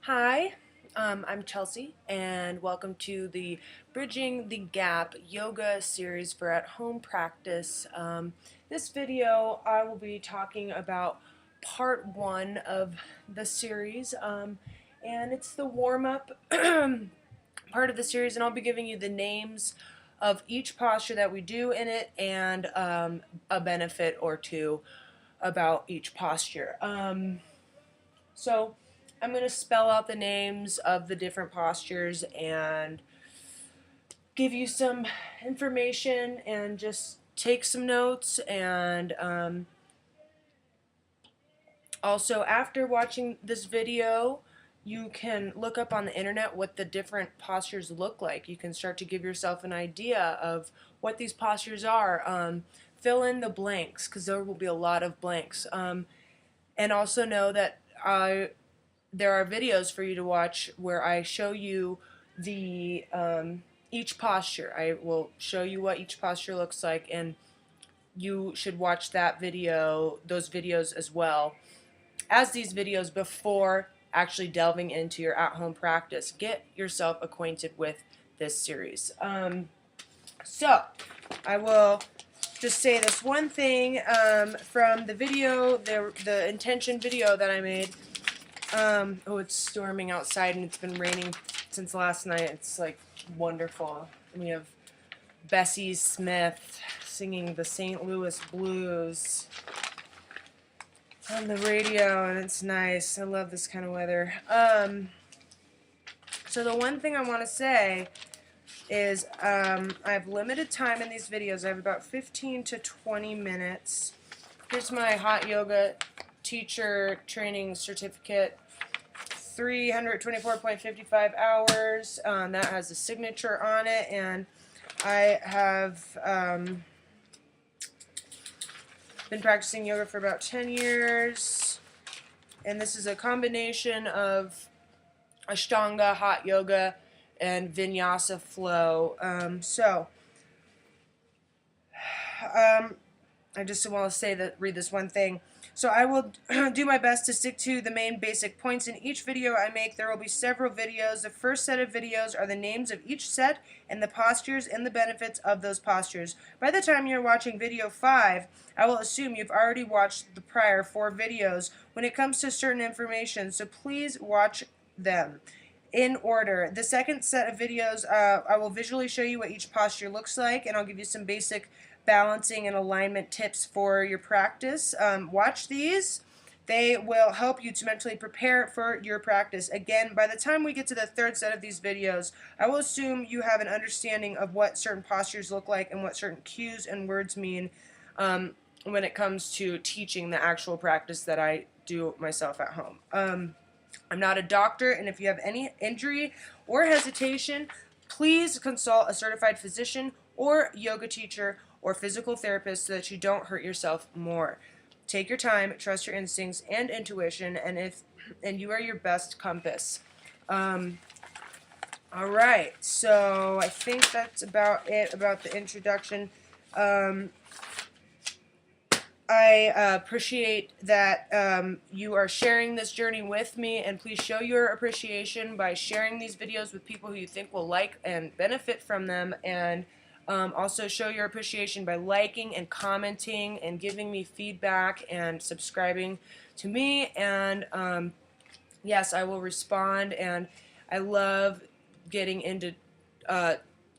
Hi, I'm Chelsea, and welcome to the Bridging the Gap yoga series for at-home practice. This video, I will be talking about part one of the series, and it's the warm-up part of the series, and I'll be giving you the names of each posture that we do in it and a benefit or two about each posture. So I'm going to spell out the names of the different postures and give you some information and just take some notes. And also, after watching this video, you can look up on the internet what the different postures look like. You can start to give yourself an idea of what these postures are. Fill in the blanks, because there will be a lot of blanks. And also know that there are videos for you to watch where I show you the each posture. I will show you what each posture looks like, and you should watch those videos as well as these videos before actually delving into your at-home practice. Get yourself acquainted with this series. So I will just say this one thing from the video, the intention video that I made. Oh, it's storming outside and it's been raining since last night. It's like wonderful. We have Bessie Smith singing the St. Louis Blues on the radio, and it's nice. I love this kind of weather. So the one thing I want to say is I have limited time in these videos. I have about 15 to 20 minutes. Here's my hot yoga teacher training certificate. 324.55 hours. That has a signature on it, and I have been practicing yoga for about 10 years, and this is a combination of Ashtanga, hot yoga, and Vinyasa flow. I just want to read this one thing. So I will do my best to stick to the main basic points in each video I make. There will be several videos. The first set of videos are the names of each set and the postures and the benefits of those postures. By the time you're watching video 5, I will assume you've already watched the prior 4 videos when it comes to certain information, so please watch them in order. The second set of videos, I will visually show you what each posture looks like, and I'll give you some basic balancing and alignment tips for your practice. Watch these. They will help you to mentally prepare for your practice. Again, by the time we get to the third set of these videos, I will assume you have an understanding of what certain postures look like and what certain cues and words mean when it comes to teaching the actual practice that I do myself at home. I'm not a doctor, and if you have any injury or hesitation, please consult a certified physician or yoga teacher or physical therapist so that you don't hurt yourself more. Take your time, trust your instincts and intuition, and you are your best compass. All right, so I think that's about it about the introduction. I appreciate that you are sharing this journey with me, and please show your appreciation by sharing these videos with people who you think will like and benefit from them, and also show your appreciation by liking and commenting and giving me feedback and subscribing to me. And yes, I will respond, and I love getting into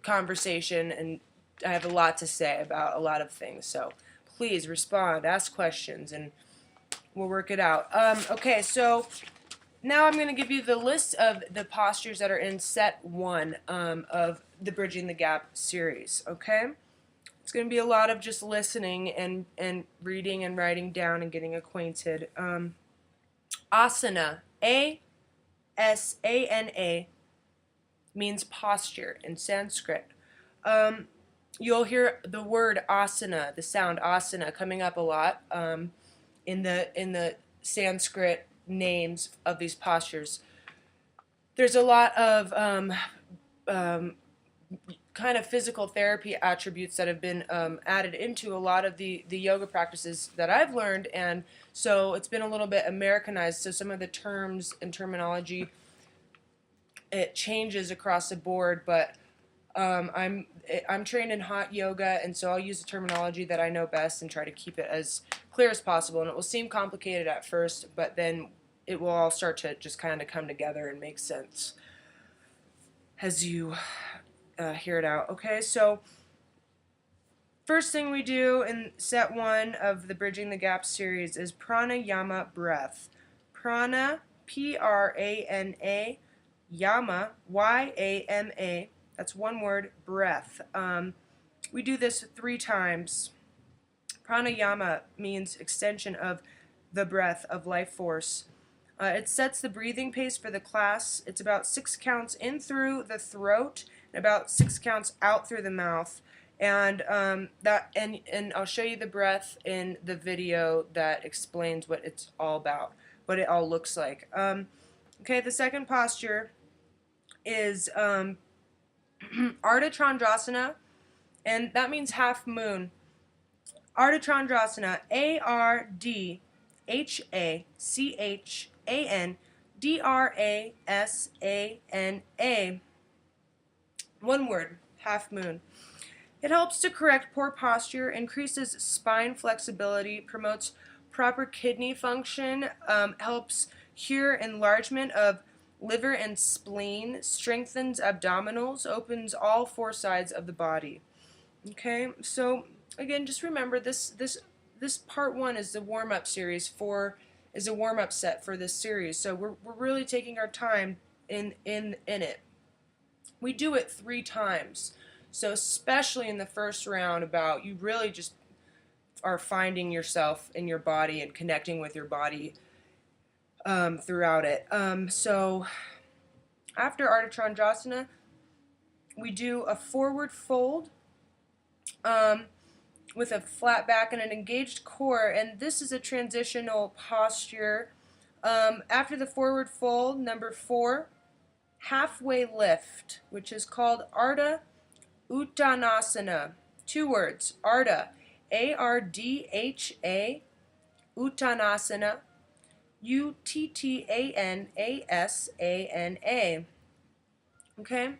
conversation, and I have a lot to say about a lot of things. So please respond, ask questions, and we'll work it out. Okay, so now I'm going to give you the list of the postures that are in set 1 of the Bridging the Gap series, okay? It's going to be a lot of just listening and reading and writing down and getting acquainted. Asana, A-S-A-N-A, means posture in Sanskrit. You'll hear the word asana, the sound asana, coming up a lot in the Sanskrit names of these postures. There's a lot of kind of physical therapy attributes that have been added into a lot of the yoga practices that I've learned, and so it's been a little bit Americanized, so some of the terms and terminology it changes across the board, but I'm trained in hot yoga, and so I'll use the terminology that I know best and try to keep it as clear as possible. And it will seem complicated at first, but then it will all start to just kind of come together and make sense as you hear it out. Okay, so first thing we do in set 1 of the Bridging the Gap series is pranayama breath. Prana, P-R-A-N-A, yama, Y-A-M-A. That's one word, breath. We do this 3 times. Pranayama means extension of the breath, of life force. It sets the breathing pace for the class. It's about 6 counts in through the throat and about 6 counts out through the mouth. And and I'll show you the breath in the video that explains what it's all about, what it all looks like. Okay, the second posture is Ardha Chandrasana, and that means half moon. Ardha Chandrasana, Ardhachandrasana. One word, half moon. It helps to correct poor posture, increases spine flexibility, promotes proper kidney function, helps cure enlargement of liver and spleen, strengthens abdominals, opens all 4 sides of the body. Okay, so again, just remember this part 1 is the warm-up series is a warm-up set for this series. So we're really taking our time in it. We do it 3 times. So especially in the first round, you really just are finding yourself in your body and connecting with your body throughout it. So after Ardha Chandrasana, we do a forward fold with a flat back and an engaged core, and this is a transitional posture. After the forward fold, number 4, halfway lift, which is called Ardha Uttanasana. 2 words, Ardha, A-R-D-H-A, Uttanasana, U-T-T-A-N-A-S-A-N-A. Okay?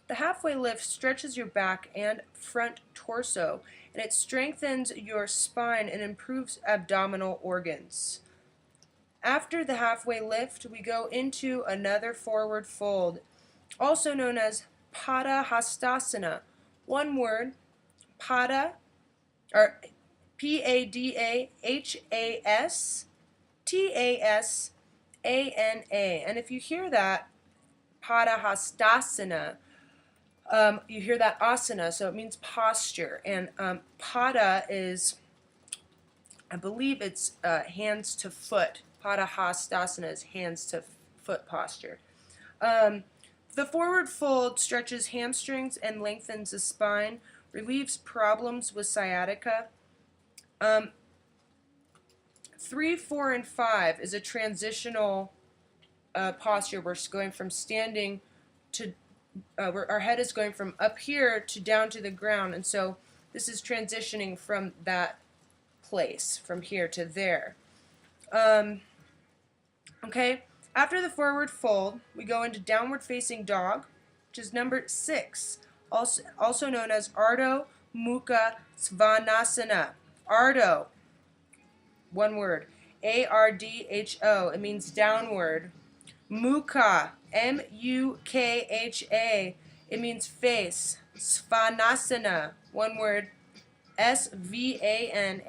The halfway lift stretches your back and front torso, and it strengthens your spine and improves abdominal organs. After the halfway lift, we go into another forward fold, also known as Padahastasana. One word, Pada, or P-A-D-A-H-A-S-T-A-S-A-N-A. And if you hear that, Padahastasana, you hear that asana, so it means posture. And Pada is, I believe it's hands to foot. Padahastasana is hands to foot posture. The forward fold stretches hamstrings and lengthens the spine, relieves problems with sciatica. 3, 4, and 5 is a transitional posture. We're going from standing to, our head is going from up here to down to the ground, and so this is transitioning from that place, from here to there. Okay. After the forward fold, we go into downward facing dog, which is number 6, also known as Ardha Mukha Svanasana. Ardho, one word, A-R-D-H-O. It means downward. Mukha, M-U-K-H-A. It means face. Svanasana, one word, S-V-A-N-A-S-A-N-A.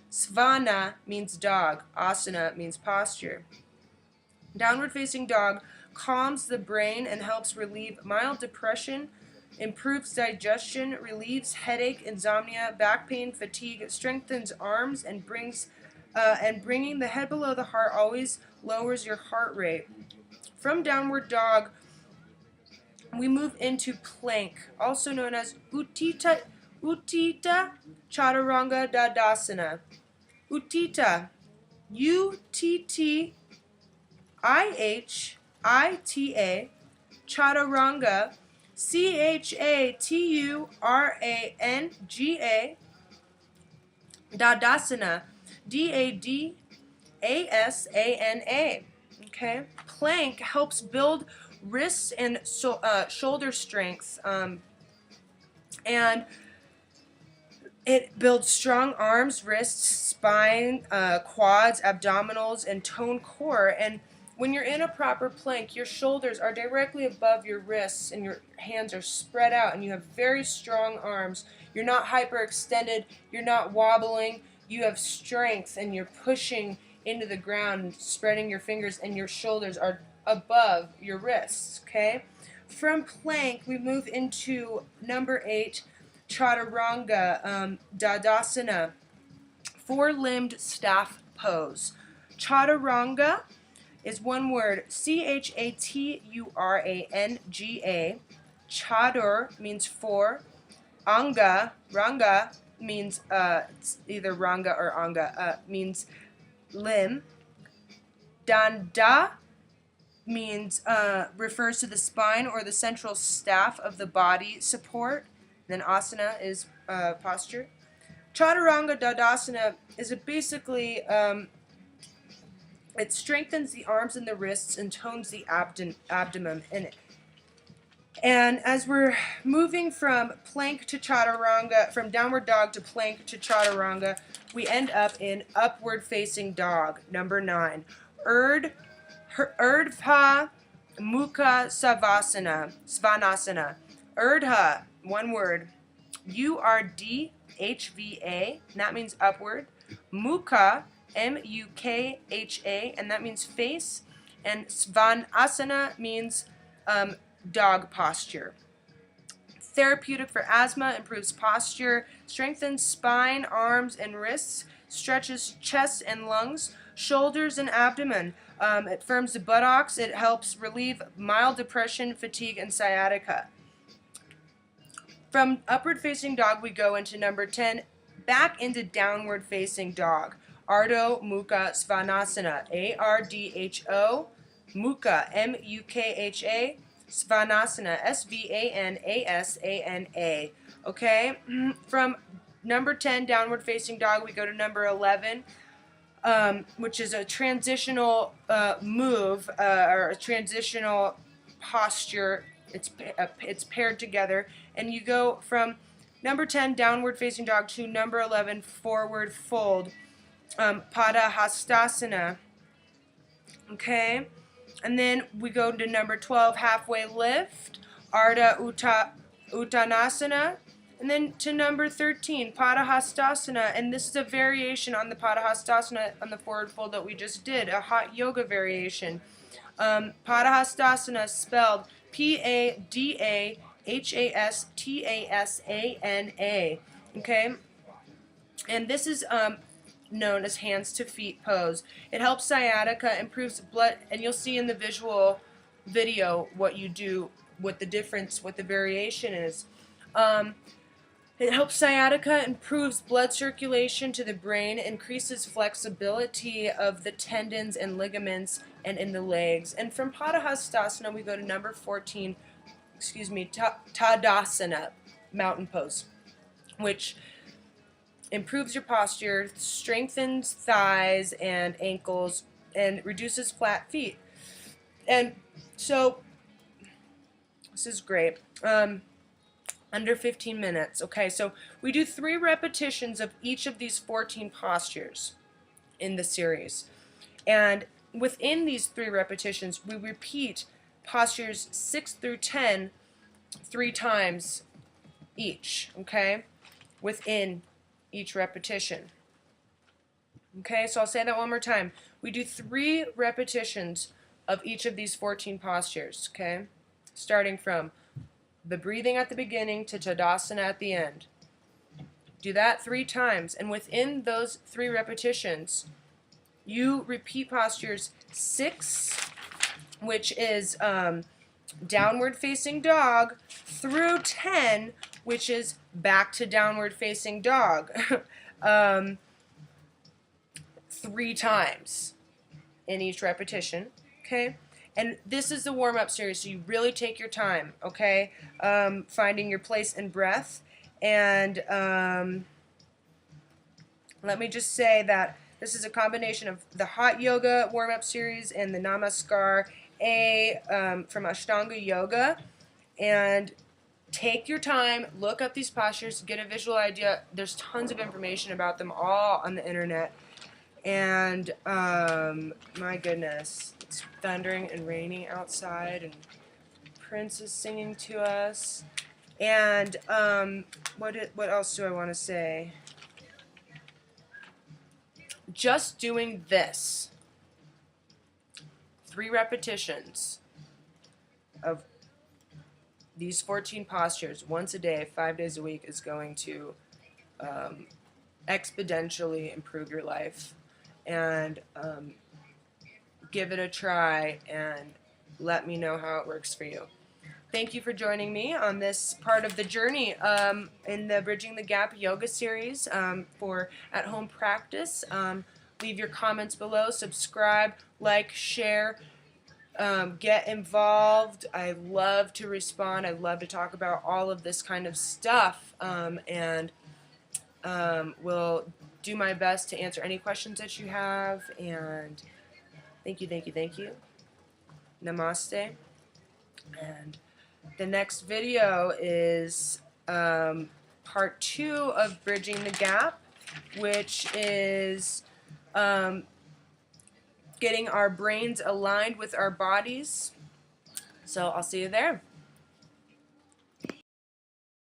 Svana means dog. Asana means posture. Downward facing dog calms the brain and helps relieve mild depression, improves digestion, relieves headache, insomnia, back pain, fatigue, strengthens arms, and bringing the head below the heart always lowers your heart rate. From downward dog, we move into plank, also known as Utthita Chaturanga Dandasana. Utthita, U-T-T-I-H-I-T-A, Chaturanga, C-H-A-T-U-R-A-N-G-A, Dandasana, D-A-D-A-S-A-N-A. Okay, plank helps build wrists and shoulder strength, and it builds strong arms, wrists, spine, quads, abdominals, and toned core. And when you're in a proper plank, your shoulders are directly above your wrists and your hands are spread out and you have very strong arms. You're not hyperextended, you're not wobbling, you have strength and you're pushing into the ground, spreading your fingers, and your shoulders are above your wrists, okay? From plank, we move into number 8, Chaturanga, Dadasana, four-limbed staff pose. Chaturanga is one word, Chaturanga. Chatur means four. Ranga means it's either Ranga or Anga, means limb. Danda means refers to the spine or the central staff of the body support. Then asana is posture. Chaturanga Dadasana is basically it strengthens the arms and the wrists and tones the abdomen. And as we're moving from plank to chaturanga, from downward dog to plank to chaturanga, we end up in upward facing dog, number 9. Urdhva Mukha Svanasana. Urdhva, one word, Urdhva, and that means upward. Mukha, Mukha, and that means face. And Svanasana means dog posture. Therapeutic for asthma, improves posture, strengthens spine, arms, and wrists, stretches chest and lungs, shoulders and abdomen. It firms the buttocks. It helps relieve mild depression, fatigue, and sciatica. From upward facing dog, we go into number 10, back into downward facing dog. Ardha Mukha Svanasana, Ardho, Mukha, Mukha, Svanasana, Svanasana. Okay? From number 10, downward facing dog, we go to number 11, which is a transitional move, or a transitional posture. It's paired together. And you go from number 10, downward facing dog, to number 11, forward fold. Padahastasana. Okay? And then we go to number 12, halfway lift, Ardha Uttanasana. And then to number 13, Padahastasana. And this is a variation on the Padahastasana on the forward fold that we just did, a hot yoga variation. Padahastasana spelled Padahastasana. Okay? And this is known as hands to feet pose. It helps sciatica, improves blood, and you'll see in the visual video what you do, what the difference, what the variation is. It helps sciatica, improves blood circulation to the brain, increases flexibility of the tendons and ligaments and in the legs. And from Padahastasana, we go to number 14, Tadasana, mountain pose, which improves your posture, strengthens thighs and ankles, and reduces flat feet. And so, this is great. Under 15 minutes. Okay, so we do 3 repetitions of each of these 14 postures in the series. And within these 3 repetitions, we repeat postures 6 through 10 3 times each, okay, within each repetition. Okay, so I'll say that one more time. We do 3 repetitions of each of these 14 postures, okay, starting from the breathing at the beginning to Tadasana at the end. Do that 3 times, and within those 3 repetitions, you repeat postures 6, which is downward facing dog, through 10, which is back to downward facing dog, 3 times in each repetition, okay? And this is the warm-up series, so you really take your time, okay? Finding your place and breath. And let me just say that This is a combination of the hot yoga warm-up series and the Namaskar A from Ashtanga Yoga. And take your time, look up these postures, get a visual idea. There's tons of information about them all on the internet. And my goodness, it's thundering and raining outside, and Prince is singing to us. And what else do I want to say? Just doing this, 3 repetitions of these 14 postures once a day, 5 days a week, is going to exponentially improve your life. And give it a try and let me know how it works for you. Thank you for joining me on this part of the journey in the Bridging the Gap yoga series for at-home practice. Leave your comments below, subscribe, like, share, get involved. I love to respond. I love to talk about all of this kind of stuff, and will do my best to answer any questions that you have. And thank you, thank you, thank you. Namaste. And the next video is part 2 of Bridging the Gap, which is getting our brains aligned with our bodies. So I'll see you there.